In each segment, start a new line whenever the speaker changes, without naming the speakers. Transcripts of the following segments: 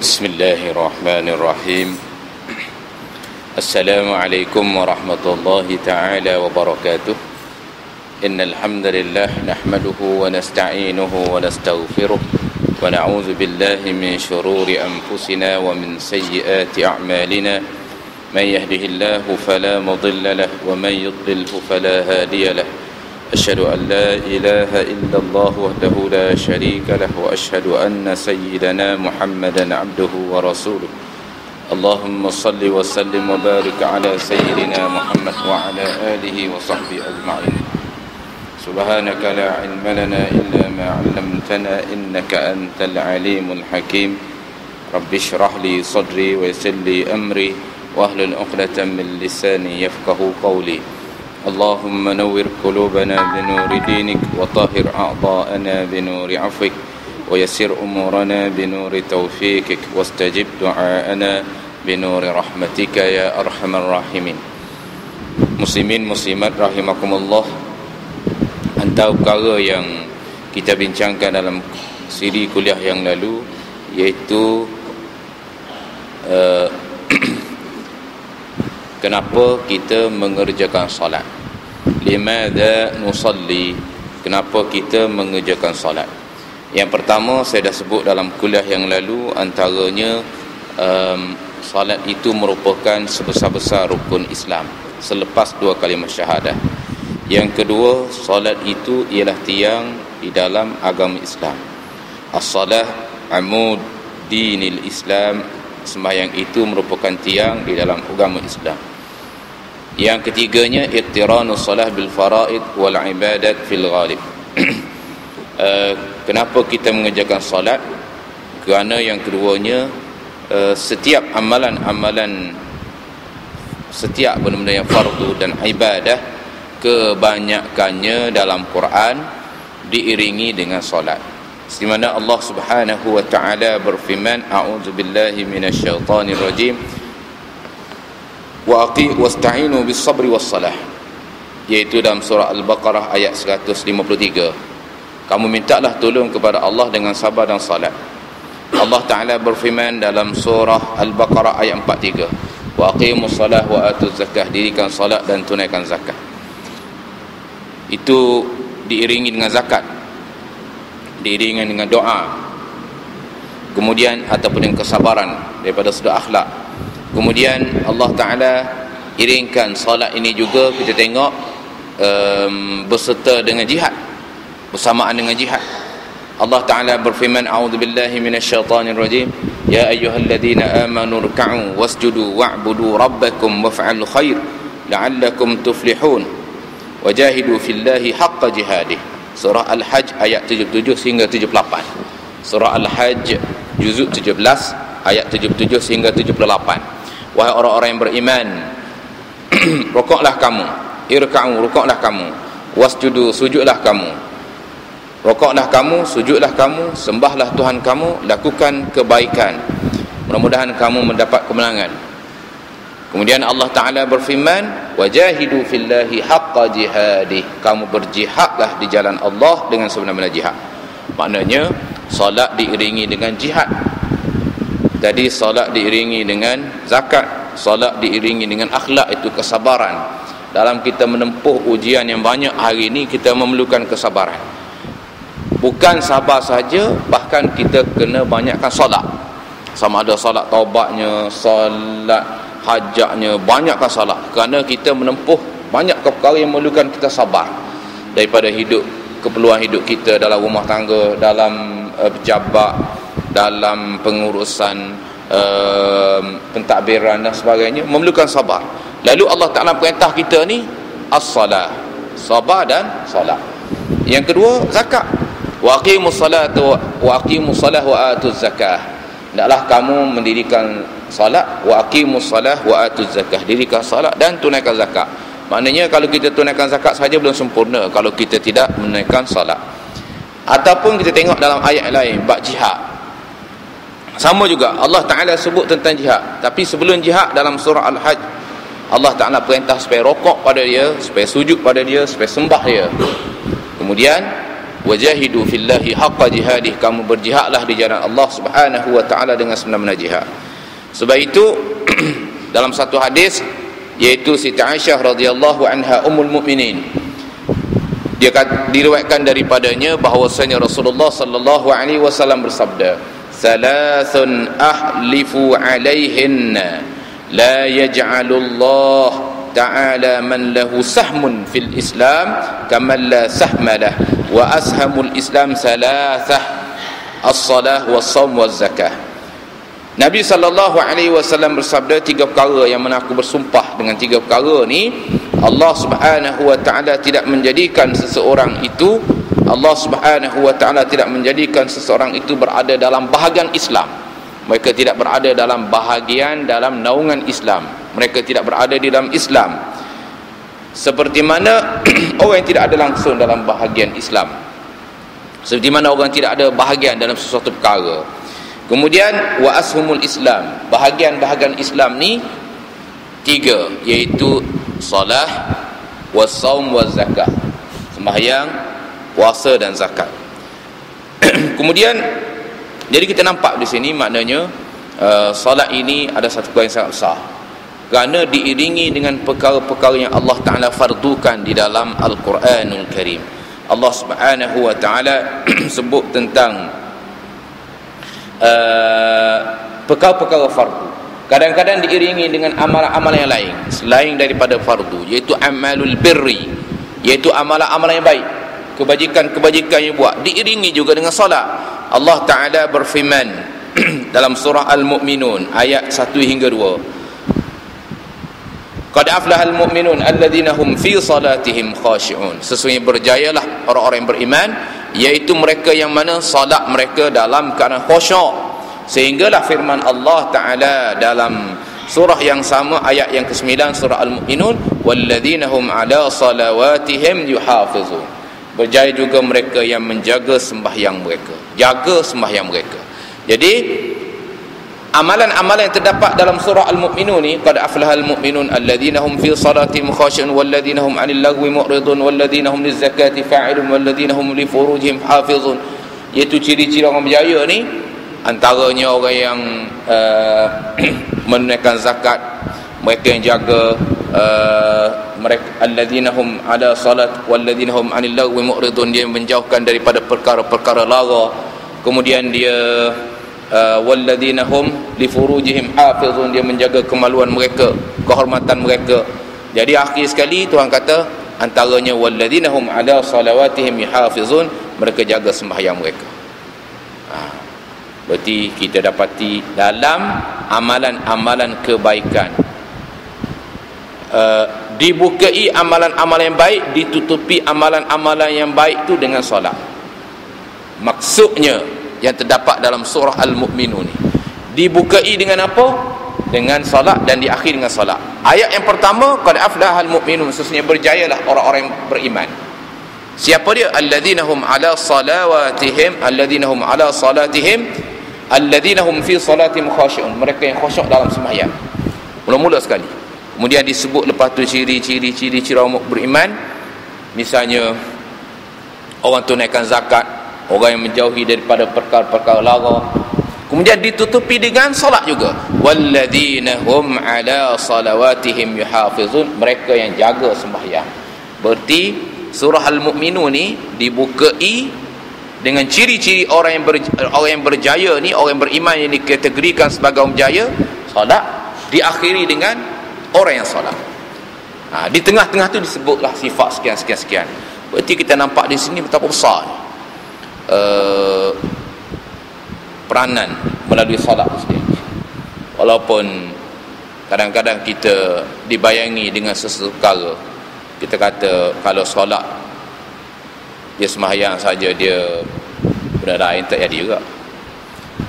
Bismillahirrahmanirrahim. Assalamualaikum warahmatullahi ta'ala wabarakatuh. Innal hamdalillah nahmaduhu wa nasta'inuhu wa nastaghfiruh wa na'udzu billahi min shururi anfusina wa min sayyiati a'malina. Man yahdihillahu fala mudilla lahu wa man yudlilhu fala hadiya lahu. Asyhadu an la ilaha illallah wahdahu la syarika lahu wa asyhadu anna sayyidana Muhammadan abduhu wa rasuluh. Allahumma salli wa sallim wa barik ala sayyidina Muhammad wa ala alihi wa sahbihi ajma'in. Subhanaka la ilma lana illa ma 'allamtana innaka antal alimul hakim. Rabbi shrah li sadri wa yassir li amri wahlul 'uqdatam min lisani yafqahu qawli. Allahumma nawwir qulubana binuri dinik wa tahhir a'dha'ana binuri 'afwik wa yassir umurana binuri taufikik wastajib du'aana binuri rahmatika ya arhamar rahimin. Muslimin muslimat rahimakumullah, antara perkara yang kita bincangkan dalam siri kuliah yang lalu iaitu kenapa kita mengerjakan solat. Limadha nusalli? Kenapa kita mengerjakan solat? Yang pertama saya dah sebut dalam kuliah yang lalu, antaranya solat itu merupakan sebesar-besar rukun Islam selepas dua kalimah syahadah. Yang kedua, solat itu ialah tiang di dalam agama Islam. As-salah amud dinil Islam. Sembahyang itu merupakan tiang di dalam agama Islam. Yang ketiganya, iqtiranus salah bil faraid wal ibadat fil ghalib. Kenapa kita mengerjakan solat? Kerana yang keduanya, setiap amalan-amalan, setiap benda-benda yang fardu dan ibadah, kebanyakannya dalam Quran diiringi dengan solat. Di mana Allah Subhanahu wa taala berfirman, a'udzu billahi minasyaitonir rajim, wasta'inu bis sabri was salah, iaitu dalam surah Al-Baqarah ayat 153. Kamu mintalah tolong kepada Allah dengan sabar dan salat. Allah taala berfirman dalam surah Al-Baqarah ayat 43, wa aqimus salah wa atuz zakah, dirikan salat dan tunaikan zakat. Itu diiringi dengan zakat, diiringi dengan doa, kemudian ataupun dengan kesabaran daripada sudut akhlak. Kemudian Allah Ta'ala iringkan salat ini juga, kita tengok berserta dengan jihad, bersamaan dengan jihad. Allah Ta'ala berfirman, a'udzubillahi minasyaitanir rajim, ya ayyuhalladzina amanu ruk'u wasjudu wa'budu rabbakum waf'alul khair la'allakum tuflihun wajahidu fillahi haqqa jihadih. Surah Al-Hajj ayat 77 hingga 78. Surah Al-Hajj juzuk 17 ayat 77 hingga 78. Wahai orang-orang yang beriman, rukuklah kamu, irka'u, rukuklah kamu, wasjudu, sujudlah kamu, rukuklah kamu, sujudlah kamu, sembahlah Tuhan kamu, lakukan kebaikan, mudah-mudahan kamu mendapat kemenangan. Kemudian Allah Ta'ala berfirman, wajahidu fillahi haqqa jihadih, kamu berjihadlah di jalan Allah dengan sebenar-benar jihad. Maknanya solat diiringi dengan jihad. Jadi solat diiringi dengan zakat, solat diiringi dengan akhlak, itu kesabaran. Dalam kita menempuh ujian yang banyak hari ini, kita memerlukan kesabaran. Bukan sabar saja, bahkan kita kena banyakkan solat. Sama ada solat taubatnya, solat hajatnya, banyakkan solat. Kerana kita menempuh banyak perkara yang memerlukan kita sabar. Daripada hidup, keperluan hidup kita dalam rumah tangga, dalam pejabat, dalam pengurusan pentadbiran dan sebagainya, memerlukan sabar. Lalu Allah Ta'ala perintah kita ni as-salah, sabar dan salat. Yang kedua, zakat. Wa aqimus salata wa aqimus salah wa atuz zakah. Hendaklah kamu mendirikan salat, wa aqimus salah wa atuz zakah, dirikan salat dan tunaikan zakat. Maknanya kalau kita tunaikan zakat saja belum sempurna kalau kita tidak menunaikan salat. Ataupun kita tengok dalam ayat lain, bab jihad, sama juga Allah Ta'ala sebut tentang jihad. Tapi sebelum jihad, dalam surah Al-Hajj, Allah Ta'ala perintah supaya rokok pada dia, supaya sujud pada dia, supaya sembah dia. Kemudian wajahidu fillahi haqqa jihadih, kamu berjihadlah di jalan Allah Subhanahu wa taala dengan sebenar-benar jihad. Sebab itu dalam satu hadis, iaitu Siti Aisyah radhiyallahu anha ummul mukminin, dia diriwayatkan daripadanya bahwasanya Rasulullah sallallahu alaihi wasallam bersabda, "Salasun ahlifu alaihinna la yaj'alullah ta'ala man lahu sahmun fil Islam kaman la sahma lah, wa ashamul Islam salathah as-salah was-shaum waz-zakah." Nabi SAW bersabda, 3 perkara yang mana aku bersumpah dengan 3 perkara ni, Allah Subhanahu wa taala tidak menjadikan seseorang itu, Allah Subhanahu wa taala tidak menjadikan seseorang itu berada dalam bahagian Islam. Mereka tidak berada dalam bahagian dalam naungan Islam. Mereka tidak berada di dalam Islam seperti mana orang yang tidak ada langsung dalam bahagian Islam, seperti mana orang tidak ada bahagian dalam sesuatu perkara. Kemudian wa ashumul Islam, bahagian-bahagian Islam ni 3, iaitu solah, was-shaum waz-zakah, sembahyang, puasa dan zakat. Kemudian jadi kita nampak di sini maknanya solat ini ada satu perkara yang sangat besar, kerana diiringi dengan perkara-perkara yang Allah Ta'ala fardukan di dalam Al-Quranul Karim. Allah Subhanahu wa Ta'ala sebut tentang perkara-perkara fardu, kadang-kadang diiringi dengan amalan-amalan yang lain selain daripada fardu, iaitu amalul birri, iaitu amalan-amalan yang baik, kebajikan-kebajikan yang buat, diiringi juga dengan solat. Allah Ta'ala berfirman dalam surah Al-Mu'minun ayat 1 hingga 2, qad aflahal mu'minun alladzina hum fi salatihim khashi'un, sesungguhnya berjayalah orang-orang yang beriman, iaitu mereka yang mana salat mereka dalam keadaan khusyuk. Sehinggalah firman Allah Ta'ala dalam surah yang sama, ayat yang ke-9 surah Al-Mu'minun, walladzina hum ala salawatihim yuhafizun, berjaya juga mereka yang menjaga sembahyang mereka, jaga sembahyang mereka. Jadi amalan-amalan yang terdapat dalam surah Al-Mu'minun ni, qad aflahal mu'minun alladzina hum fi salatihim khashi'un walladzina hum 'anil lagwi mu'ridun walladzina hum lizakati fa'ilun walladzina hum li furujihim hafizun, iaitu ciri-ciri orang berjaya ni, antaranya orang yang menunaikan zakat, mereka yang jaga mereka, alladzina hum 'ala salat walladzina hum 'anil lagwi mu'ridun, dia menjauhkan daripada perkara-perkara lara. Kemudian dia walladzina hum li furujihim hafizun, dia menjaga kemaluan mereka, kehormatan mereka. Jadi akhir sekali Tuhan kata antaranya walladzina hum ala salawatihim yahafizun, mereka jaga sembahyang mereka. Berarti kita dapati dalam amalan-amalan kebaikan dibukai amalan-amalan yang baik, ditutupi amalan-amalan yang baik itu dengan solat. Maksudnya yang terdapat dalam surah Al-Mu'minun ni dibukai dengan apa? Dengan salat, dan diakhiri dengan salat. Ayat yang pertama, qad aflahal mu'minun, sesungguhnya berjayalah orang-orang yang beriman. Siapa dia? Alladzina hum ala salawatihim, alladzina hum ala salatihim, alladzina hum fi salatihim khashi'un, mereka yang khusyuk dalam sembahyang. Mula-mula sekali. Kemudian disebut lepas tu ciri-ciri orang beriman, misalnya orang tunaikan zakat, orang yang menjauhi daripada perkara-perkara lara. Kemudian ditutupi dengan solat juga, walladzina hum ala salawatihim yuhafizun, mereka yang jaga sembahyang. Berarti surah Al-Mu'minun ni dibukai dengan ciri-ciri orang yang berjaya ni, orang yang beriman yang dikategorikan sebagai orang berjaya, solat, diakhiri dengan orang yang solat. Di tengah-tengah tu disebutlah sifat sekian. Berarti kita nampak di sini betapa besar peranan melalui solat sendiri. Walaupun kadang-kadang kita dibayangi dengan sesuatu perkara, kita kata kalau solat dia sembahyang saja, dia benda lain tak jadi juga.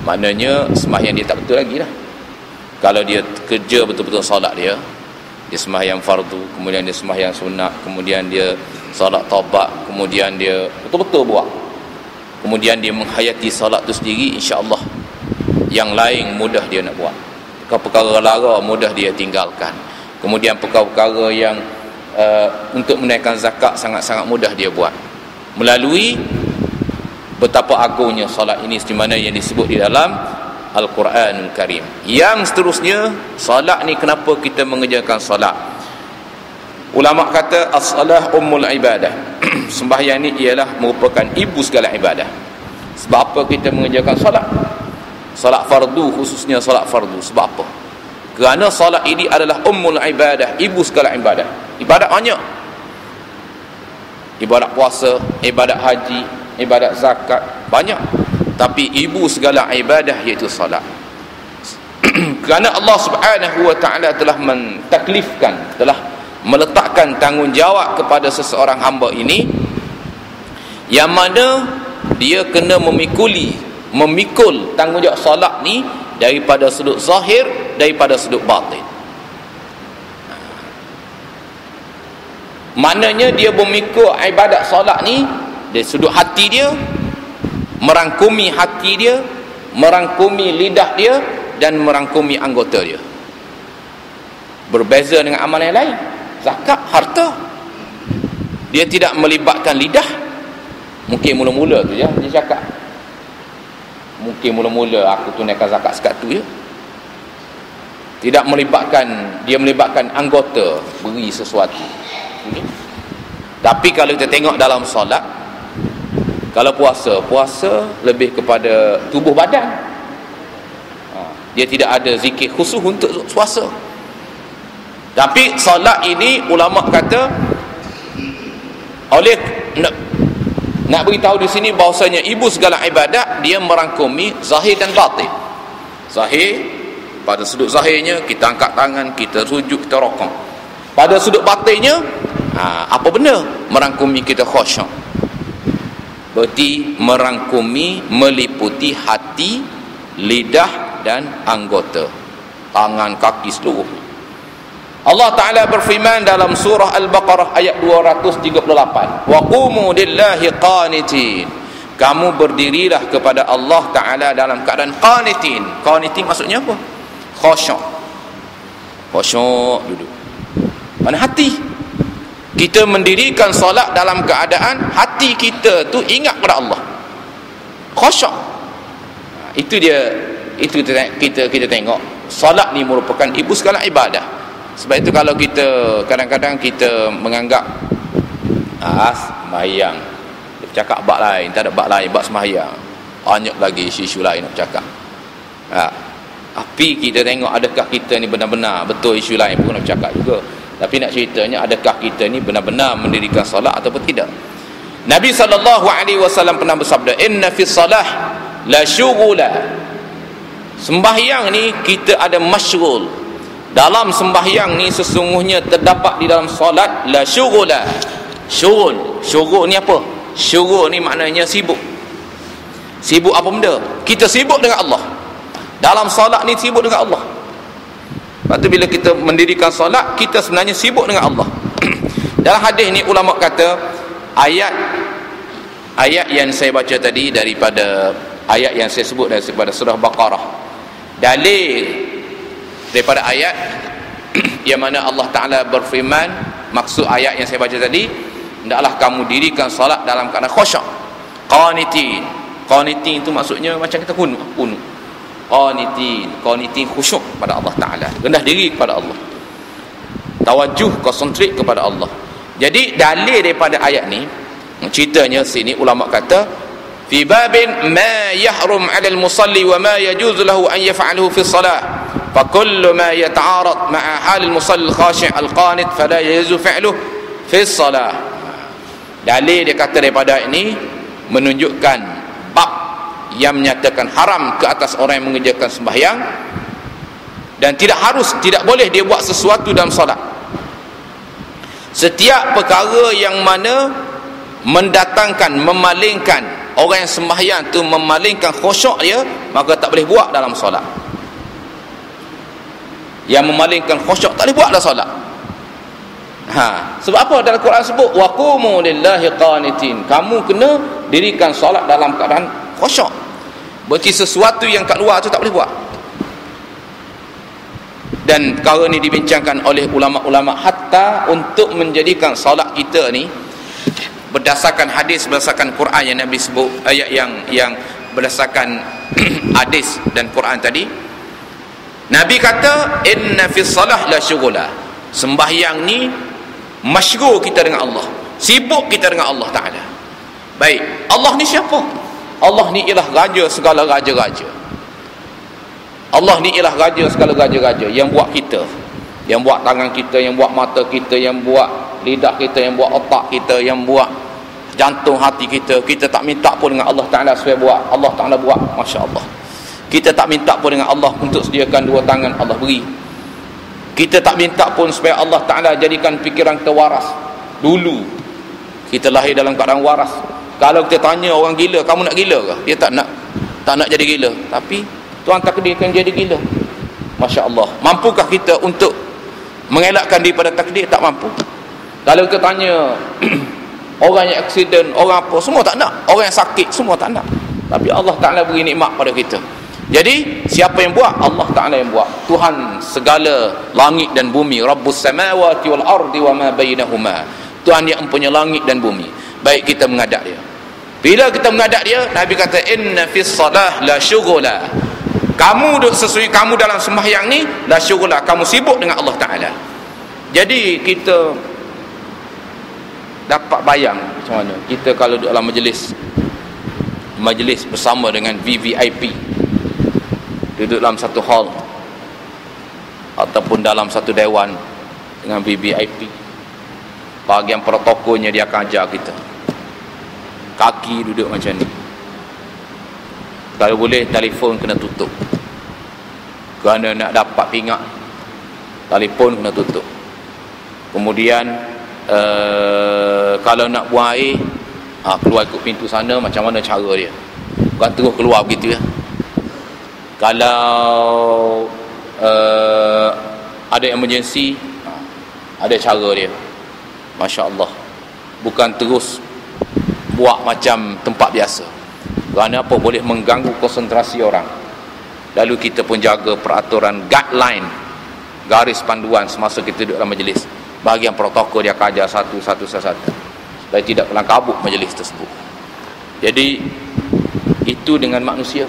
Maknanya sembahyang dia tak betul lagi lah. Kalau dia kerja betul-betul solat dia sembahyang fardu, kemudian dia sembahyang sunat, kemudian dia solat taubat, kemudian dia betul-betul buat, kemudian dia menghayati solat tu sendiri, insya-Allah yang lain mudah dia nak buat. Perkara-perkara lara mudah dia tinggalkan. Kemudian perkara-perkara yang untuk menaikkan zakat sangat-sangat mudah dia buat. melalui betapa agungnya solat ini, di mana yang disebut di dalam Al-Quranul Karim. Yang seterusnya, solat ni kenapa kita mengerjakan solat? Ulama kata as-salah ummul ibadah. Sembahyang ni ialah merupakan ibu segala ibadah. Sebab apa kita mengerjakan solat? Solat fardu, khususnya solat fardu. Sebab apa? Kerana solat ini adalah ummul ibadah, ibu segala ibadah. Ibadat banyak. Ibadat puasa, ibadat haji, ibadat zakat, banyak. Tapi ibu segala ibadah iaitu solat. Kerana Allah Subhanahu wa taala telah mentaklifkan, telah meletakkan tanggungjawab kepada seseorang hamba ini, yang mana dia kena memikul tanggungjawab solat ni daripada sudut zahir, daripada sudut batin. Maknanya dia memikul ibadat solat ni dari sudut hati dia, merangkumi hati dia, merangkumi lidah dia, dan merangkumi anggota dia. Berbeza dengan amalan yang lain. Zakat, harta, dia tidak melibatkan lidah. Mungkin mula-mula tu je dia cakap, mungkin mula-mula aku tunaikan zakat sekat tu je. Tidak melibatkan, dia melibatkan anggota, beri sesuatu. Tapi kalau kita tengok dalam solat, kalau puasa lebih kepada tubuh badan. Dia tidak ada zikir khusus untuk puasa. Tapi solat ini ulama kata, oleh nak beritahu di sini bahawasanya ibu segala ibadat, dia merangkumi zahir dan batin. Zahir, pada sudut zahirnya kita angkat tangan, kita sujud, kita rokok. Pada sudut batinnya, apa benda? Merangkumi kita khusyuk. Berarti merangkumi, meliputi hati, lidah dan anggota, tangan, kaki, seluruh. Allah Ta'ala berfirman dalam surah Al-Baqarah ayat 238, wa qumu lillahi qanitin, kamu berdirilah kepada Allah Ta'ala dalam keadaan qanitin. Qanitin maksudnya apa? Khusyuk. Khusyuk duduk. Mana hati? Kita mendirikan solat dalam keadaan hati kita tu ingat kepada Allah, khusyuk. Itu dia, itu kita tengok solat ni merupakan ibu segala ibadah. Sebab itu kalau kita kadang-kadang kita menganggap sembahyang, dia bercakap bab lain, tak ada bab lain, bab sembahyang banyak lagi isu-isu lain nak bercakap. Tapi kita tengok adakah kita ni benar-benar betul isu lain pun nak bercakap juga. Tapi nak ceritanya, adakah kita ni benar-benar mendirikan solat ataupun tidak? Nabi SAW pernah bersabda, inna fis salah la syughula. Sembahyang ni kita ada masyghul. Dalam sembahyang ni sesungguhnya terdapat di dalam solat la syughula. Syughul ni apa? Syughul ni maknanya sibuk. Sibuk apa benda? Kita sibuk dengan Allah. Dalam solat ni sibuk dengan Allah. Lepas tu bila kita mendirikan solat, kita sebenarnya sibuk dengan Allah. Dalam hadis ni ulama kata, ayat yang saya baca tadi daripada ayat yang saya sebut daripada surah Baqarah, dalil daripada ayat yang mana Allah Ta'ala berfirman, maksud ayat yang saya baca tadi, hendaklah kamu dirikan solat dalam keadaan khusyuk. Qanitin itu maksudnya macam kita kunut. Qanitin khusyuk pada Allah Ta'ala, rendah diri kepada Allah, tawajuh, konsentrik kepada Allah. Jadi dalil daripada ayat ni, ceritanya sini ulama kata, fi babin ma yahrum 'ala al-musalli wa ma yajuzu lahu an yaf'aluhu fi salah, fa kullu ma yata'arad ma'a hal al-musalli al-khashi' al-qanit fala yajuzu fi'luhu fi salah. Dalil dia kata daripada ini menunjukkan bab yang menyatakan haram ke atas orang yang mengerjakan sembahyang, dan tidak boleh dia buat sesuatu dalam solat. Setiap perkara yang mana mendatangkan, memalingkan orang yang sembahyang tu, memalingkan khusyuk dia, maka tak boleh buat dalam solat. Yang memalingkan khusyuk tak boleh buat dalam solat. Sebab apa dalam Quran sebut wa qumu lillahi qanitin, kamu kena dirikan solat dalam keadaan khusyuk. Berarti sesuatu yang kat luar tu tak boleh buat. Dan perkara ni dibincangkan oleh ulama-ulama, hatta untuk menjadikan solat kita ni berdasarkan hadis, berdasarkan Quran yang Nabi sebut, ayat yang berdasarkan hadis dan Quran tadi. Nabi kata inna fis salah la syughula, sembahyang ni masyghul kita dengan Allah, sibuk kita dengan Allah Ta'ala. Baik, Allah ni siapa? Allah ni ialah raja segala raja-raja. Allah ni ialah raja segala raja-raja, yang buat kita, yang buat tangan kita, yang buat mata kita, yang buat lidah kita, yang buat otak kita, yang buat jantung hati kita. Kita tak minta pun dengan Allah Ta'ala supaya buat, Allah Ta'ala buat. Masya Allah. Kita tak minta pun dengan Allah untuk sediakan dua tangan, Allah beri. Kita tak minta pun supaya Allah Ta'ala jadikan fikiran kita waras. Dulu kita lahir dalam keadaan waras. Kalau kita tanya orang gila, kamu nak gila ke? Dia tak nak jadi gila. Tapi Tuhan takdirkan jadi gila. Masya Allah. Mampukah kita untuk mengelakkan daripada takdir? Tak mampu. Kalau kita tanya orang yang aksiden, orang apa, semua tak nak. Orang yang sakit, semua tak nak. Tapi Allah Ta'ala beri nikmat pada kita. Jadi siapa yang buat? Allah Ta'ala yang buat. Tuhan segala langit dan bumi. Rabbus samawati wal ardi wa ma bainahuma. Tuhan yang mempunyai langit dan bumi. Baik kita menghadap dia. Bila kita menghadap dia, Nabi kata inna fis salah la syughula, kamu duk sesuai kamu dalam sembahyang ni la syughula, kamu sibuk dengan Allah Ta'ala. Jadi kita dapat bayang macam mana kita kalau duduk dalam majlis bersama dengan VVIP, duduk dalam satu hall ataupun dalam satu dewan dengan VVIP. Bahagian protokolnya dia akan ajar kita, kaki duduk macam ni, kalau boleh telefon kena tutup, kerana nak dapat pingat telefon kena tutup. Kemudian kalau nak buang air, keluar ikut pintu sana. Macam mana cara dia? Bukan terus keluar begitu ya. Kalau ada emergency, ada cara dia. Masya Allah. Bukan terus buat macam tempat biasa, kerana apa? Boleh mengganggu konsentrasi orang. Lalu kita pun jaga peraturan, guideline, garis panduan semasa kita duduk dalam majlis. Bahagian protokol dia akan ajar satu supaya tidak kelangkabut majlis tersebut. Jadi itu dengan manusia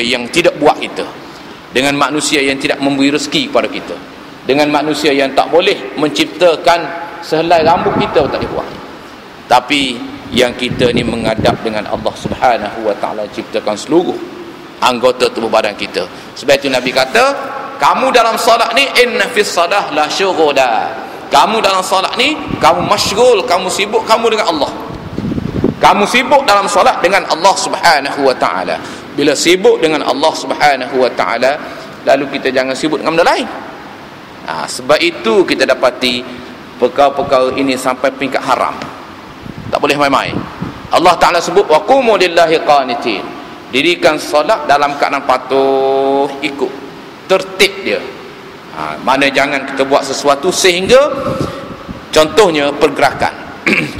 yang tidak buat kita, dengan manusia yang tidak memberi rezeki kepada kita, dengan manusia yang tak boleh menciptakan sehelai rambut kita tak boleh buat. Tapi yang kita ni menghadap dengan Allah Subhanahu wa Ta'ala, ciptakan seluruh anggota tubuh badan kita. Sebab itu Nabi kata, kamu dalam solat ni inna fis salah la syughula, kamu dalam solat ni kamu masyghul, kamu sibuk kamu dengan Allah. Kamu sibuk dalam solat dengan Allah Subhanahu wa Ta'ala. Bila sibuk dengan Allah Subhanahu wa Ta'ala, lalu kita jangan sibuk dengan benda lain. Sebab itu kita dapati perkara-perkara ini sampai peringkat haram, tak boleh main-main. Allah Ta'ala sebut wa qumu lillahi qanitin, dirikan solat dalam keadaan patuh, ikut tertib dia. Mana jangan kita buat sesuatu sehingga, contohnya pergerakan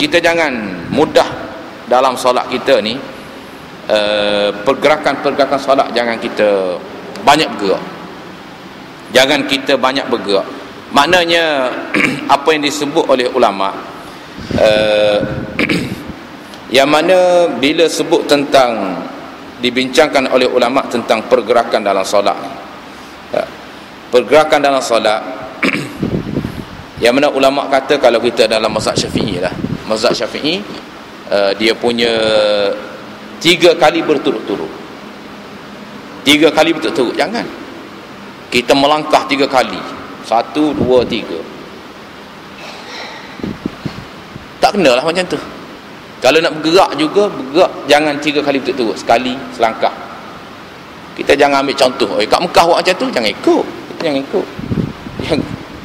kita jangan mudah dalam solat kita ni, pergerakan solat jangan kita banyak bergerak. Jangan kita banyak bergerak. Maknanya apa yang disebut oleh ulama, yang mana bila sebut tentang, dibincangkan oleh ulama tentang pergerakan dalam solat, pergerakan dalam solat yang mana ulama kata, kalau kita dalam mazhab Syafi'i lah, mazhab Syafi'i dia punya 3 kali berturut-turut. 3 kali berturut-turut. Jangan kita melangkah 3 kali, 1, 2, 3. Tak kenalah macam tu. Kalau nak bergerak juga, bergerak jangan 3 kali berturut-turut, sekali selangkah. Kita jangan ambil contoh, kat Mekah buat macam tu, jangan ikut.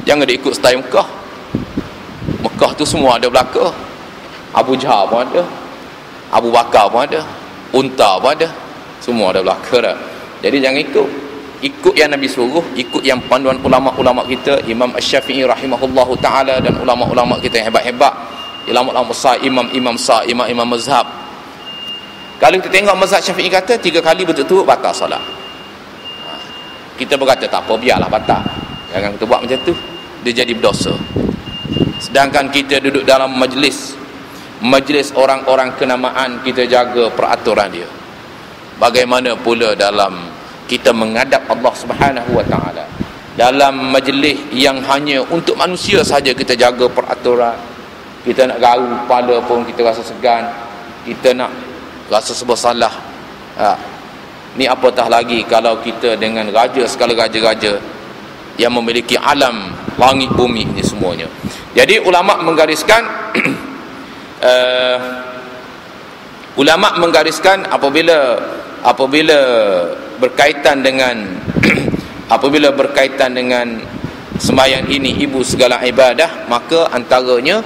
Jangan dia ikut style Mekah. Mekah tu semua ada belaka. Abu Jahal pun ada, Abu Bakar pun ada, unta pun ada, semua ada belaka dah. Jadi jangan ikut yang Nabi suruh, ikut yang panduan ulama-ulama kita, Imam Asy-Syafi'i rahimahullahu ta'ala, dan ulama-ulama kita yang hebat-hebat, ulama-ulama besar, imam-imam besar, imam-imam mazhab. Kalau kita tengok mazhab Syafi'i kata 3 kali berturut-turut batal solat, kita berkata tak apa, biarlah batal, jangan kita buat macam tu, dia jadi berdosa. Sedangkan kita duduk dalam majlis majlis orang-orang kenamaan, kita jaga peraturan dia. Bagaimana pula dalam kita menghadap Allah Subhanahu wa taala, dalam majlis yang hanya untuk manusia saja kita jaga peraturan. Kita nak garu kepala pun kita rasa segan, kita nak rasa serba salah. Ni apatah lagi kalau kita dengan raja segala raja-raja yang memiliki alam langit bumi ini semuanya. Jadi ulama menggariskan apabila berkaitan dengan apabila berkaitan dengan sembahyang ini ibu segala ibadah, maka antaranya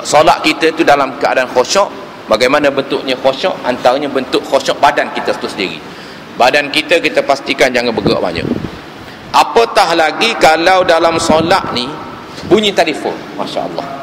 solat kita itu dalam keadaan khusyuk. Bagaimana bentuknya khusyuk? Antaranya bentuk khusyuk badan kita itu sendiri. Badan kita pastikan jangan bergerak banyak. Apatah lagi kalau dalam solat ni bunyi telefon, masya-Allah.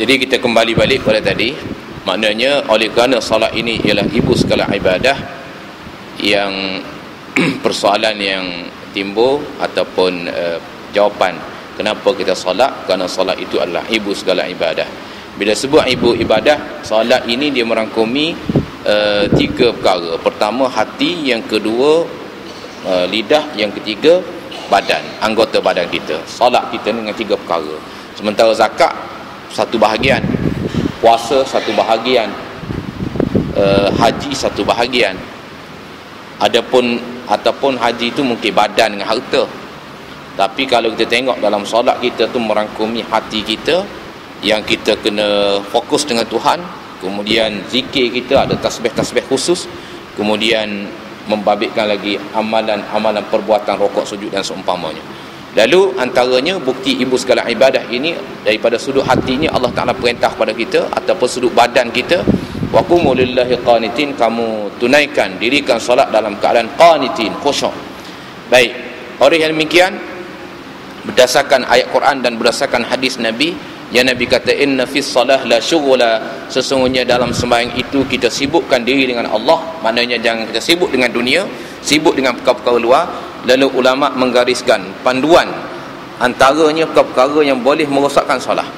Jadi kita kembali balik pada tadi, maknanya oleh kerana solat ini ialah ibu segala ibadah, yang persoalan yang timbul ataupun jawapan kenapa kita solat, kerana solat itu adalah ibu segala ibadah. Bila sebut ibu ibadah, solat ini dia merangkumi 3 perkara. Pertama hati, yang kedua lidah, yang ketiga badan, anggota badan kita. Solat kita dengan 3 perkara. Sementara zakat satu bahagian, puasa satu bahagian, haji satu bahagian. Ataupun haji itu mungkin badan dengan harta. Tapi kalau kita tengok dalam solat kita tu merangkumi hati kita, yang kita kena fokus dengan Tuhan. Kemudian zikir kita ada tasbih-tasbih khusus. Kemudian membabitkan lagi amalan-amalan perbuatan rokok, sujud dan seumpamanya. Lalu antaranya bukti ibu segala ibadah ini, daripada sudut hatinya Allah Ta'ala perintah kepada kita, ataupun sudut badan kita, wa qumu lillahi qanitin, kamu tunaikan, dirikan solat dalam keadaan qanitin, khusyuk. Baik, oleh yang demikian, berdasarkan ayat Quran dan berdasarkan hadis Nabi, yang Nabi kata inna fis salah la syughla, sesungguhnya dalam sembahyang itu kita sibukkan diri dengan Allah. Maknanya jangan kita sibuk dengan dunia, sibuk dengan perkara-perkara luar. Lalu ulama menggariskan panduan antaranya perkara-perkara yang boleh merosakkan solat,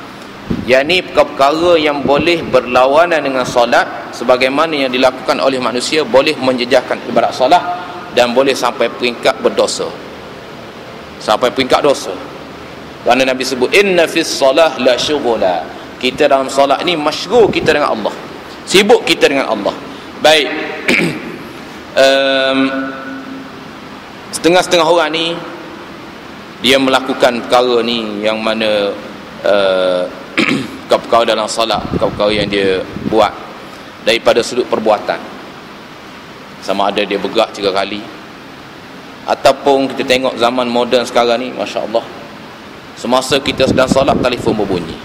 yakni perkara-perkara yang boleh berlawanan dengan solat, sebagaimana yang dilakukan oleh manusia, boleh menjejaskan ibadat solat dan boleh sampai peringkat berdosa, sampai peringkat dosa. Kerana Nabi sebut inna fis salah la syughla, kita dalam solat ni masyghul kita dengan Allah, sibuk kita dengan Allah. Baik. Setengah-setengah orang ni dia melakukan perkara ni yang mana perkara dalam solat, perkara yang dia buat daripada sudut perbuatan, sama ada dia bergerak 3 kali, ataupun kita tengok zaman moden sekarang ni, Masya Allah, semasa kita sedang solat telefon berbunyi.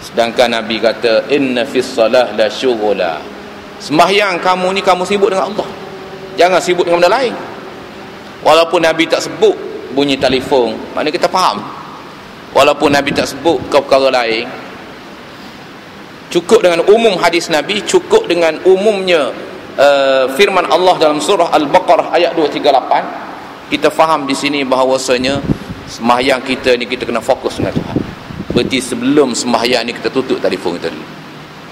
Sedangkan Nabi kata inna fis salah la syughla, sembahyang kamu ni kamu sibuk dengan Allah, jangan sibuk dengan benda lain. Walaupun Nabi tak sebut bunyi telefon, maknanya kita faham. Walaupun Nabi tak sebut perkara lain, cukup dengan umum hadis Nabi, cukup dengan umumnya firman Allah dalam surah Al-Baqarah ayat 238, kita faham di sini bahawasanya sembahyang kita ni kita kena fokus dengan Tuhan. Berarti sebelum sembahyang ni kita tutup telefon kita dulu.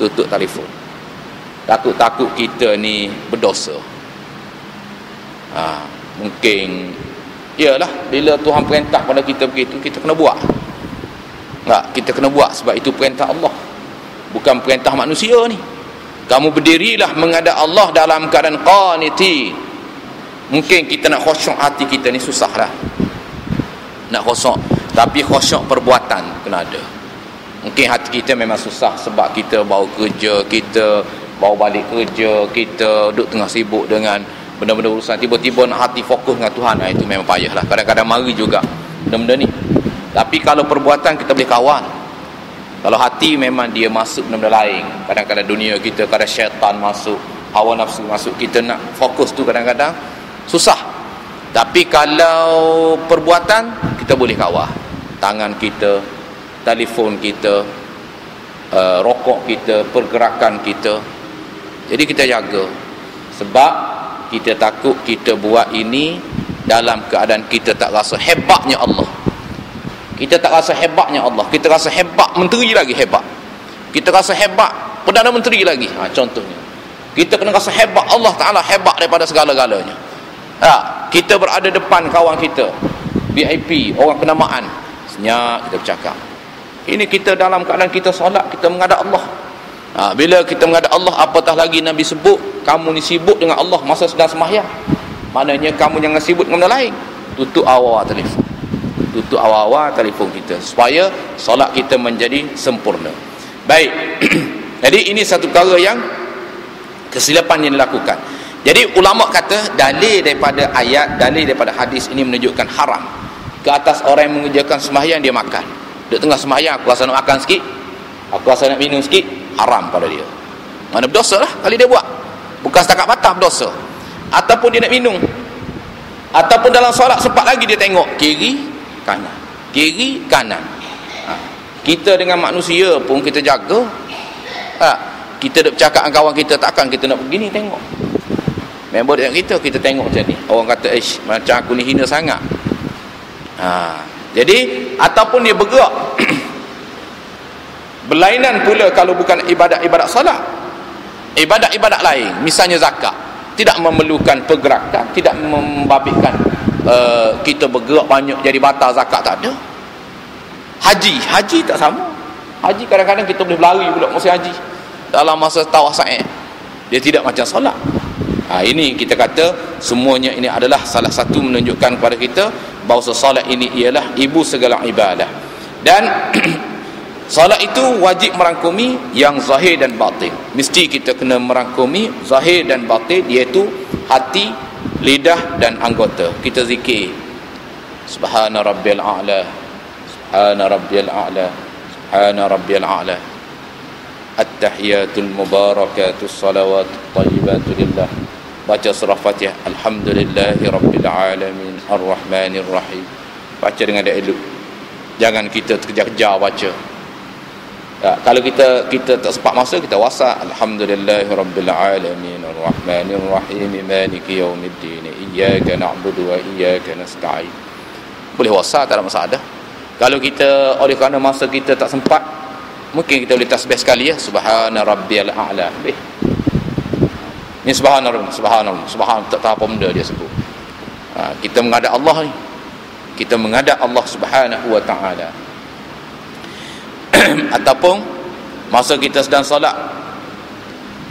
Tutup telefon. Takut-takut kita ni berdosa. Mungkin iyalah, bila Tuhan perintah pada kita begitu, kita kena buat. Kita kena buat sebab itu perintah Allah, bukan perintah manusia ni. Kamu berdirilah menghadap Allah dalam keadaan qanitin. Mungkin kita nak khusyuk hati kita ni susah lah nak khusyuk, tapi khusyuk perbuatan kena ada. Mungkin hati kita memang susah sebab kita baru kerja, kita baru balik kerja, kita duduk tengah sibuk dengan benda-benda urusan, tiba-tiba nak hati fokus dengan Tuhan, itu memang payah lah. Kadang-kadang mari juga benda-benda ni. Tapi kalau perbuatan kita boleh kawal. Kalau hati memang dia masuk benda-benda lain, kadang-kadang dunia kita, kadang syaitan masuk, hawa nafsu masuk, kita nak fokus tu kadang-kadang susah. Tapi kalau perbuatan kita boleh kawal. Tangan kita, telefon kita, rokok kita, pergerakan kita. Jadi kita jaga, sebab kita takut kita buat ini dalam keadaan kita tak rasa hebatnya Allah. Kita tak rasa hebatnya Allah. Kita rasa hebat menteri lagi hebat. Kita rasa hebat Perdana Menteri lagi. Contohnya. Kita kena rasa hebat Allah Ta'ala hebat daripada segala-galanya. Kita berada depan kawan kita, VIP, orang kenamaan, senyap kita bercakap. Ini kita dalam keadaan kita solat, kita menghadap Allah. Bila kita menghadap Allah, apatah lagi Nabi sebut, kamu ni sibuk dengan Allah masa sedang sembahyang. Maknanya kamu jangan sibuk dengan benda lain. Tutup awal telefon. Tutup awal telefon kita, supaya solat kita menjadi sempurna. Baik. Jadi ini satu perkara yang kesilapan yang dilakukan. Jadi ulama kata dalil daripada ayat, dalil daripada hadis ini menunjukkan haram ke atas orang yang mengerjakan sembahyang dia makan. Duduk tengah sembahyang, aku rasa nak makan sikit, aku rasa nak minum sikit, haram pada dia. Mana berdosa lah kali dia buat. Bukan setakat batal berdosa. Ataupun dia nak minum, ataupun dalam solat sempat lagi dia tengok kiri kanan, kiri kanan. Kita dengan manusia pun kita jaga. Kita duk bercakap dengan kawan kita, takkan kita nak begini tengok. Member dengan kita tengok macam ni. Orang kata, macam aku ni hina sangat. Jadi, ataupun dia bergerak. Berlainan pula kalau bukan ibadat-ibadat solat. Ibadat-ibadat lain, misalnya zakat, tidak memerlukan pergerakan, tidak membabitkan kita bergerak banyak jadi batal zakat, tak ada. Haji tak sama. Haji kadang-kadang kita boleh berlari pula masa haji dalam masa tawaf sa'i. Dia tidak macam solat. Ini kita kata semuanya ini adalah salah satu menunjukkan kepada kita bahawa solat ini ialah ibu segala ibadah. Dan solat itu wajib merangkumi yang zahir dan batin. Mesti kita kena merangkumi zahir dan batin, iaitu hati, lidah dan anggota. Kita zikir subhana rabbiyal a'la, subhana rabbiyal a'la, subhana rabbiyal a'la, at-tahiyatul mubarakatus salawatut tayyibatu lillah. Baca surah Fatihah, alhamdulillahi rabbil alamin arrahmanir rahim. Baca dengan elok. Jangan kita terkejar-kejar baca. Kalau kita tak sempat masa, kita wasa alhamdulillahi rabbil alamin arrahmanir rahim maliki yaumiddin iyyaka na'budu wa iyyaka nasta'in. Boleh wasa, tak ada masalah. Kalau kita oleh kerana masa kita tak sempat, mungkin kita boleh tasbih sekali ya, subhana rabbiyal a'la. Ini subhanallah, tak tahu apa benda dia sebut. Kita menghadap Allah ni. Kita menghadap Allah Subhanahu wa ta'ala. Ataupun masa kita sedang solat,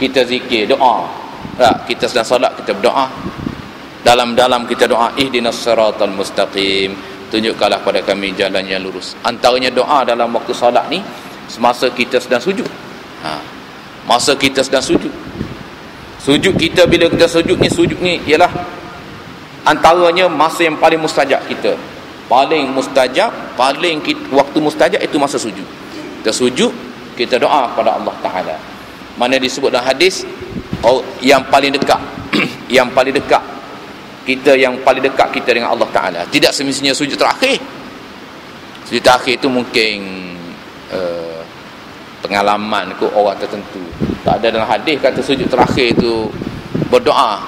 kita zikir, doa. Kita sedang solat, kita berdoa. Dalam-dalam kita doa, ihdinas siratal mustaqim, tunjukkanlah pada kami jalan yang lurus. Antaranya doa dalam waktu solat ni, semasa kita sedang sujud. Masa kita sedang sujud. Sujud kita, bila kita sujud ni ialah antaranya masa yang paling mustajab kita. Paling mustajab, waktu mustajab itu masa sujud. Kita sujud, kita doa kepada Allah Ta'ala. Mana disebut dalam hadis, yang paling dekat yang paling dekat kita dengan Allah Ta'ala. Tidak semestinya sujud terakhir. Sujud terakhir itu mungkin pengalaman ke orang tertentu. Tak ada dalam hadis kata sujud terakhir itu berdoa.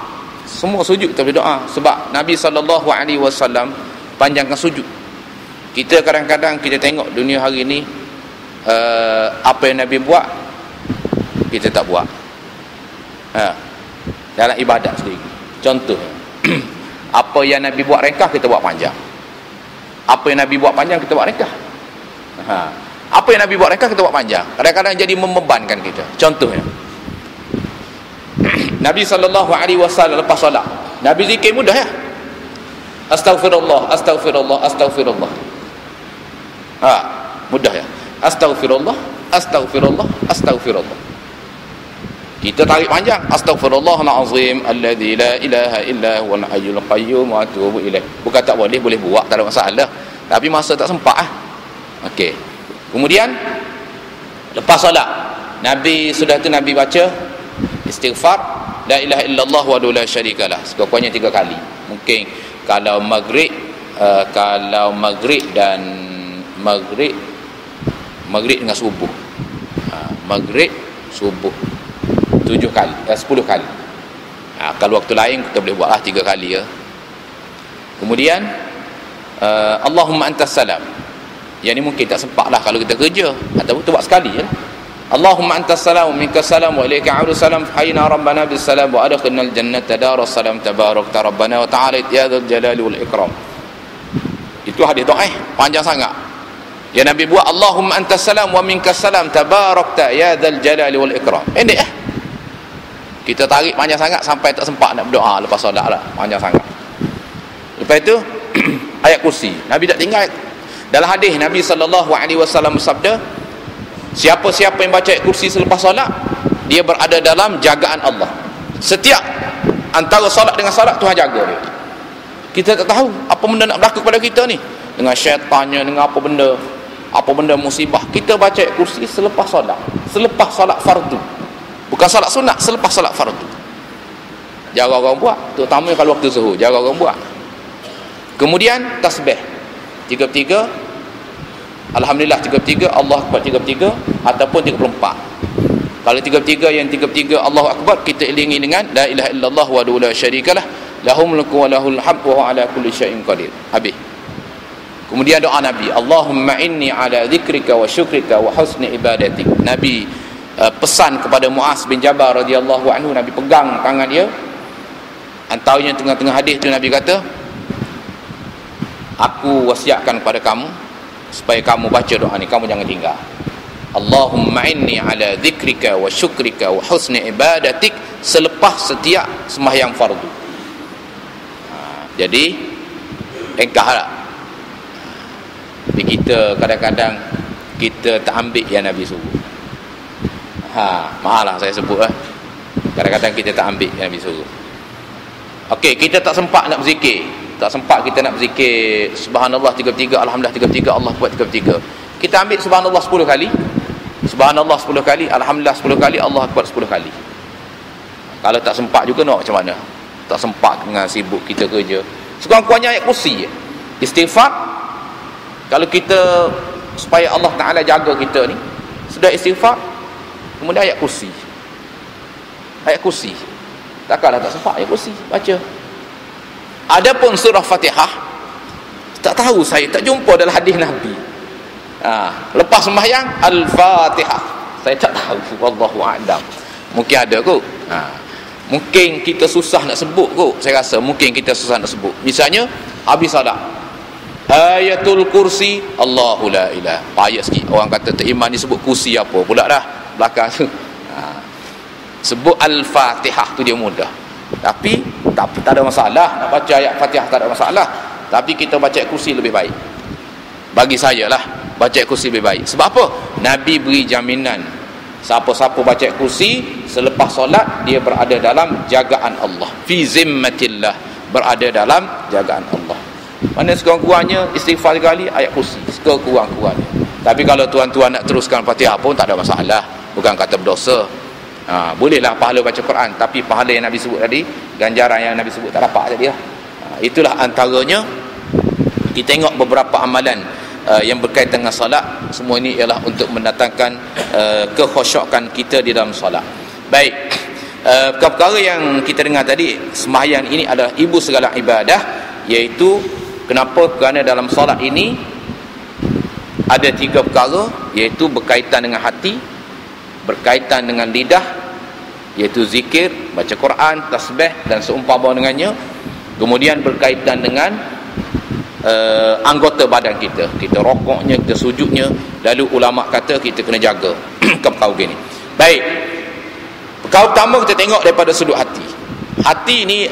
Semua sujud kita berdoa. Sebab Nabi SAW panjangkan sujud. Kita kadang-kadang kita tengok dunia hari ini, apa yang Nabi buat kita tak buat. Dalam ibadat sendiri. Contoh, apa yang Nabi buat ringkas, kita buat panjang. Apa yang Nabi buat panjang, kita buat ringkas. Apa yang Nabi buat ringkas, kita buat panjang. Kadang-kadang jadi membebankan kita. Contohnya, Nabi SAW lepas solat, Nabi zikir mudah ya. Astaghfirullah, astaghfirullah, astaghfirullah. Mudah ya. Astaghfirullah, astaghfirullah, astaghfirullah. Kita tarik panjang, astaghfirullahalazim alladzi la ilaha illa huwal hayyul qayyum wa atubu ilaih. Bukan tak boleh, boleh buat, tak ada masalah. Tapi masa tak sempat Okey. Kemudian lepas solat, Nabi sudah tu Nabi baca istighfar, la ilaha illallah wahdahu la syarikalah, sekurang-kurangnya 3 kali. Mungkin kalau maghrib dan maghrib dengan subuh. Maghrib, subuh 7 kali, 10 kali. Kalau waktu lain kita boleh buatlah 3 kali ya. Kemudian Allahumma antas salam. Yang ni mungkin tak sempat lah kalau kita kerja, ataupun kita buat sekali ya. Allahumma antas salam minkas salam wa ilaika a'udu salam hayna rabbana bis salam wa adkhilnal jannata daras salam tabarakta rabbana wa ta'ala ya dzal jalali wal ikram. Itu hadis doa panjang sangat. Yang Nabi buat Allahumma antas salam wa minkas salam tabarakta ya dzal jalali wal ikram. Pendek kita tarik panjang sangat sampai tak sempat nak berdoa lepas solat lah, panjang sangat. Lepas itu ayat kursi Nabi tak tinggal. Dalam hadis Nabi SAW bersabda, siapa-siapa yang baca ayat kursi selepas solat, dia berada dalam jagaan Allah. Setiap antara solat dengan solat, Tuhan jaga dia. Kita tak tahu apa benda nak berlaku kepada kita ni, dengan syaitannya, dengan apa benda musibah. Kita baca ayat kursi selepas solat fardu, bukan solat sunat, selepas solat fardu. Jarang orang buat, terutama kalau waktu zuhur, jarang orang buat. Kemudian tasbih 33, Alhamdulillah 33, Allah Akbar 33 ataupun 34. Kalau 33 yang 33 Allahu Akbar kita iringi dengan la ilaha illallah wa la syarikalah lahul mulku wa lahul hamdu wa ala kulli syai'in qadir. Habis. Kemudian doa Nabi, Allahumma inni ala zikrika wa syukrika wa husni ibadatik. Nabi pesan kepada Muaz bin Jabal radhiyallahu anhu, Nabi pegang tangan dia. Antaranya tengah-tengah hadis tu Nabi kata, aku wasiatkan kepada kamu supaya kamu baca doa ni, kamu jangan tinggal. Allahumma inni ala zikrika wa syukrika wa husni ibadatik, selepas setiap sembahyang fardu. Jadi engkahlah. Tapi kita kadang-kadang kita tak ambil yang Nabi suruh. Maaf lah saya sebut kadang-kadang kita tak ambil yang Nabi suruh. Okey, kita tak sempat nak berzikir. Tak sempat kita nak berzikir subhanallah 33, alhamdulillah 33, Allah Akbar 33. Kita ambil subhanallah 10 kali. Subhanallah 10 kali, alhamdulillah 10 kali, Allah Akbar 10 kali. Kalau tak sempat juga nak macam mana? Tak sempat dengan sibuk kita kerja. Sekurang-kurangnya ayat kursi je. Istighfar. Kalau kita supaya Allah Ta'ala jaga kita ni, sudah istighfar, kemudian ayat kursi. Ayat kursi. Takkanlah tak sempat ayat kursi baca. Adapun surah Fatihah, tak tahu saya, tak jumpa dalam hadis Nabi. Lepas sembahyang Al-Fatihah, saya tak tahu, wallahu a'lam. Mungkin ada kot. Mungkin kita susah nak sebut kot. Saya rasa mungkin kita susah nak sebut. Misalnya habis salat, Ayatul Kursi, Allahu la ilah. Payah sikit. Orang kata tak iman disebut kursi apa pula dah belakang tu. Sebut Al-Fatihah tu dia mudah. Tapi tak ada masalah nak baca ayat Fatihah, tak ada masalah. Tapi kita baca ayat kursi lebih baik. Bagi saya lah, baca ayat kursi lebih baik. Sebab apa? Nabi beri jaminan, siapa-siapa baca ayat kursi selepas solat, dia berada dalam jagaan Allah. Fi zimmatillah, berada dalam jagaan Allah. Mana sekurang-kurangnya istighfar sekali, ayat kursi sekurang-kurangnya. Tapi kalau tuan-tuan nak teruskan Fatihah pun tak ada masalah, bukan kata berdosa. Bolehlah pahala baca Quran, tapi pahala yang Nabi sebut tadi, ganjaran yang Nabi sebut tak dapat tadi lah. Itulah antaranya. Kita tengok beberapa amalan yang berkaitan dengan solat. Semua ini ialah untuk mendatangkan kekhusyukan kita di dalam solat. Baik, perkara yang kita dengar tadi, sembahyang ini adalah ibu segala ibadah, iaitu kenapa? Kerana dalam solat ini ada 3 perkara, iaitu berkaitan dengan hati, berkaitan dengan lidah, iaitu zikir, baca Quran, tasbih dan seumpama dengannya. Kemudian berkaitan dengan anggota badan kita, kita rokoknya, kita sujudnya. Lalu ulama kata kita kena jaga perkara begini. Baik, perkara pertama kita tengok daripada sudut hati. Hati ni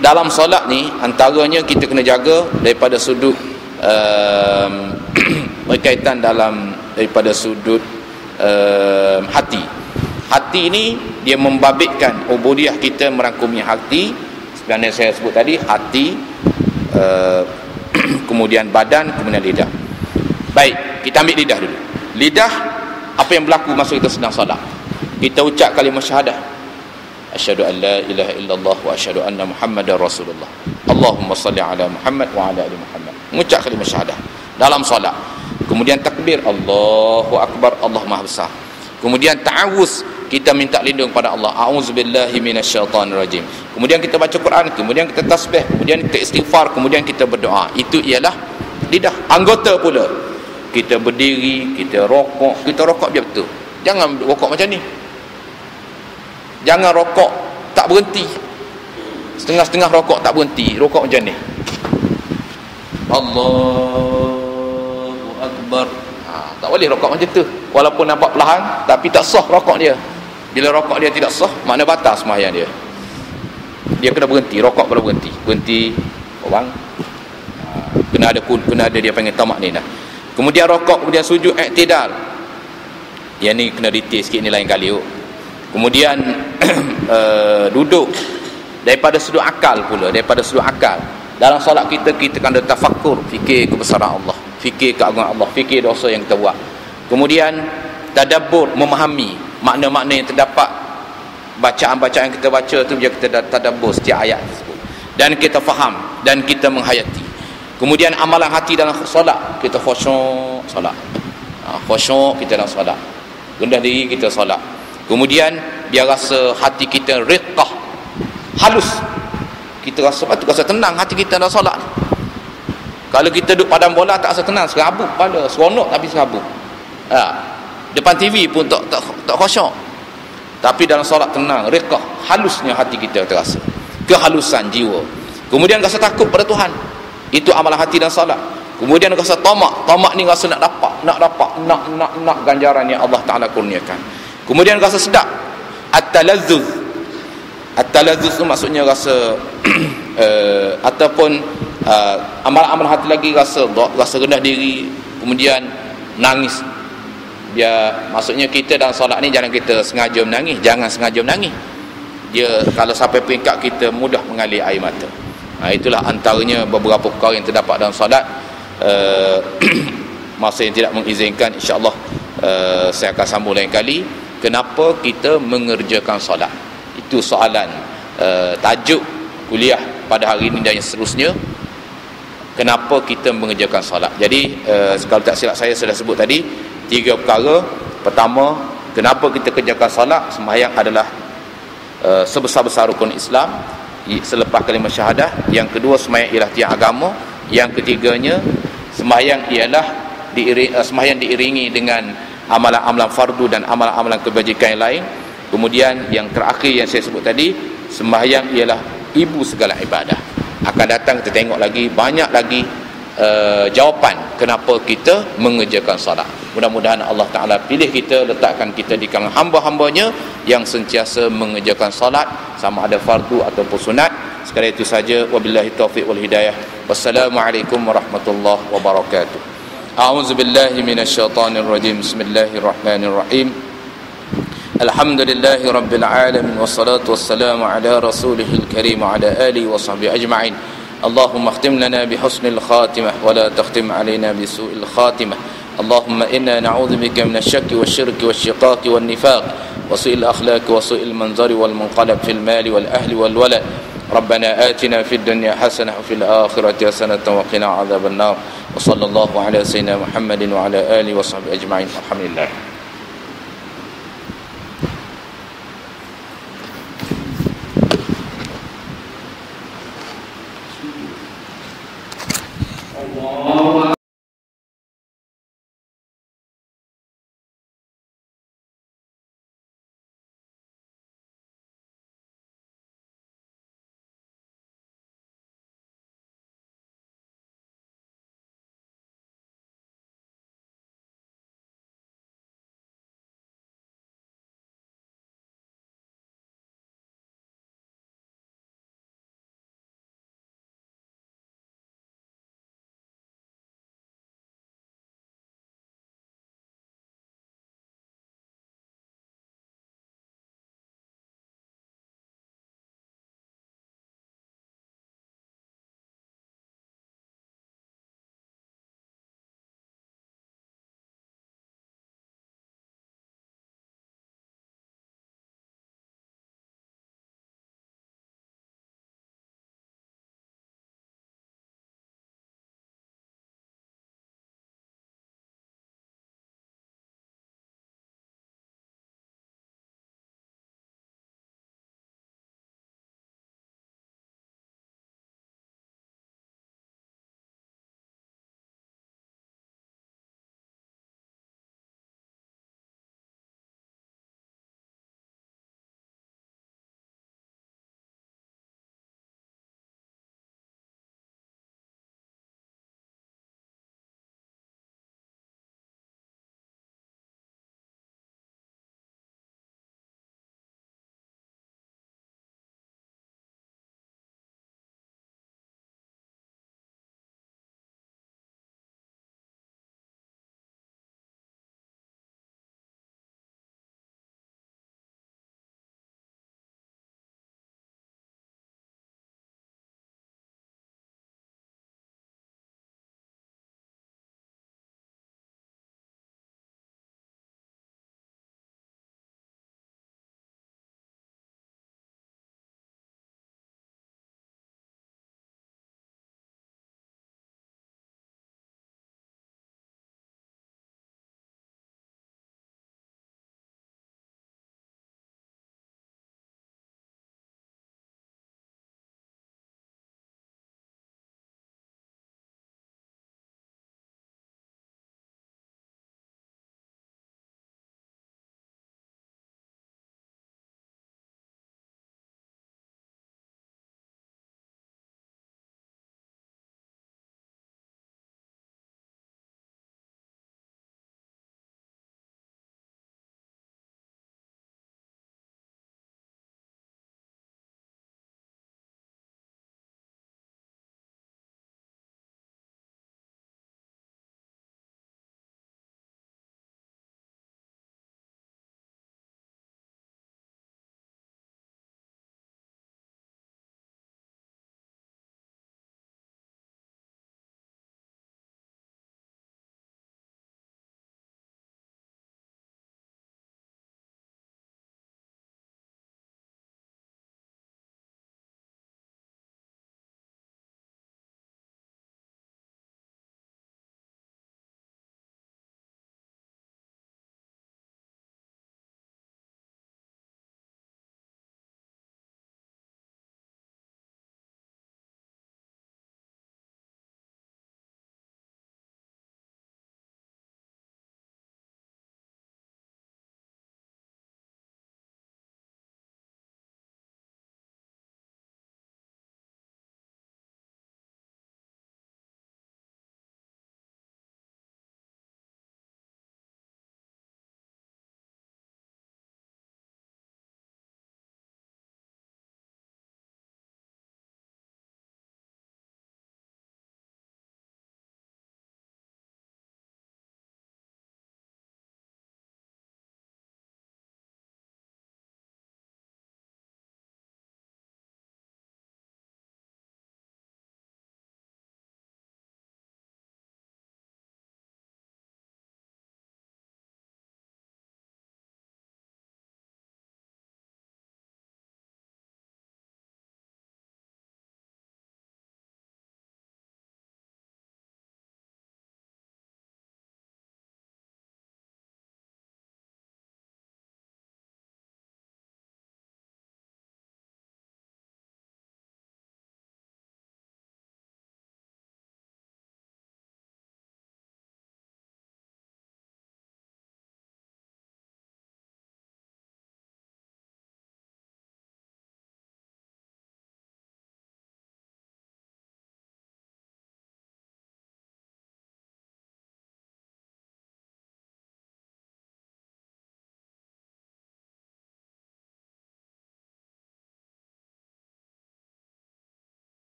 dalam solat ni antaranya kita kena jaga daripada sudut berkaitan daripada sudut hati. Hati ini dia membabitkan ubudiyah kita, merangkumi hati. Sebenarnya saya sebut tadi, hati, kemudian badan, kemudian lidah. Baik, kita ambil lidah dulu. Lidah, apa yang berlaku masa kita sedang solat? Kita ucap kalimah syahadah, asyhadu an la ilaha illallah wa asyhadu anna muhammadar rasulullah, Allahumma salli ala Muhammad wa ala ali Muhammad. Mengucap kalimah syahadah dalam solat. Kemudian takbir, Allahu akbar, Allah Maha Besar. Kemudian ta'awuz, kita minta lindung pada Allah, a'udzubillahi minasyaitanir rajim. Kemudian kita baca Quran, kemudian kita tasbih, kemudian kita istighfar, kemudian kita berdoa. Itu ialah lidah. Anggota pula, kita berdiri, kita rokok biar betul. Jangan rokok macam ni. Jangan rokok tak berhenti, setengah-setengah rokok tak berhenti, rokok macam ni, Allahu akbar. Tak boleh rokok macam tu. Walaupun nampak perlahan, tapi tak sah rokok dia. Bila rokok dia tidak sah, makna batal sembahyang dia. Dia kena berhenti, rokok kena berhenti orang. Kena ada dia panggil tamak ni dah. Kemudian rokok, kemudian sujud i'tidal. Yang ni kena detail sikit ni lain kali. Kemudian duduk daripada sudut akal pula, daripada sudut akal. Dalam solat kita kena tafakkur, fikir kebesaran Allah, fikir keagungan Allah, fikir dosa yang kita buat. Kemudian tadabbur, memahami makna-makna yang terdapat, bacaan-bacaan yang kita baca tu, biar kita tadabbur setiap ayat tersebut, dan kita faham dan kita menghayati. Kemudian amalan hati dalam solat, kita khusyuk solat. Khusyuk kita dalam solat. Rendah diri kita solat. Kemudian biar rasa hati kita riqah, halus. Kita rasa tenang hati kita dalam solat. Kalau kita duduk padang bola tak rasa tenang, serabut kepala, seronok tapi serabut. Depan TV pun tak khusyuk. Tapi dalam solat tenang, riqah, halusnya hati kita terasa. Kehalusan jiwa. Kemudian rasa takut pada Tuhan. Itu amalan hati dan salat. Kemudian rasa tamak. Tamak ni rasa nak dapat ganjaran yang Allah Ta'ala kurniakan. Kemudian rasa sedap. At-talazzuz. At-talazzuz tu maksudnya rasa ataupun amalan hati lagi rasa rendah diri, kemudian nangis. Maksudnya kita dalam solat ni jangan kita sengaja menangis, jangan sengaja menangis. Dia kalau sampai peringkat kita mudah mengalir air mata. Itulah antaranya beberapa perkara yang terdapat dalam solat. Masa yang tidak mengizinkan, insya-Allah saya akan sambung lain kali. Kenapa kita mengerjakan solat? Itu soalan tajuk kuliah pada hari ini dan yang seterusnya. Kenapa kita mengerjakan solat? Jadi kalau tak silap saya sudah sebut tadi 3 perkara. Pertama, kenapa kita kerjakan solat? Sembahyang adalah sebesar-besar rukun Islam selepas kalimah syahadah. Yang kedua, sembahyang ialah tiang agama. Yang ketiganya, sembahyang ialah sembahyang diiringi dengan amalan-amalan fardu dan amalan-amalan kebajikan yang lain. Kemudian yang terakhir yang saya sebut tadi, sembahyang ialah ibu segala ibadah. Akan datang kita tengok lagi banyak lagi jawapan kenapa kita mengerjakan solat. Mudah-mudahan Allah Ta'ala pilih kita, letakkan kita di kalangan hamba-hambanya yang sentiasa mengerjakan solat, sama ada fardu ataupun sunat. Sekali itu saja. Wabillahi taufiq wal hidayah. Wassalamualaikum warahmatullahi wabarakatuh. A'udzubillahi minasyaitonir rajim. Bismillahirrahmanirrahim. Alhamdulillahi rabbil alamin, wassalatu wassalamu ala rasulihil karim wa ala alihi wa sahbihi ajma'in. اللهم اختم لنا بحسن الخاتمة ولا تختم علينا بسوء الخاتمة. اللهم إنا نعوذ بك من الشك والشرك والشقاق والنفاق وسوء الأخلاق وسوء المنظر والمنقلب في المال والأهل والولد. ربنا آتنا في الدنيا حسنة وفي الآخرة حسنة وقنا عذاب النار. وصلى الله على سيدنا محمد وعلى آله وصحبه أجمعين. الحمد لله.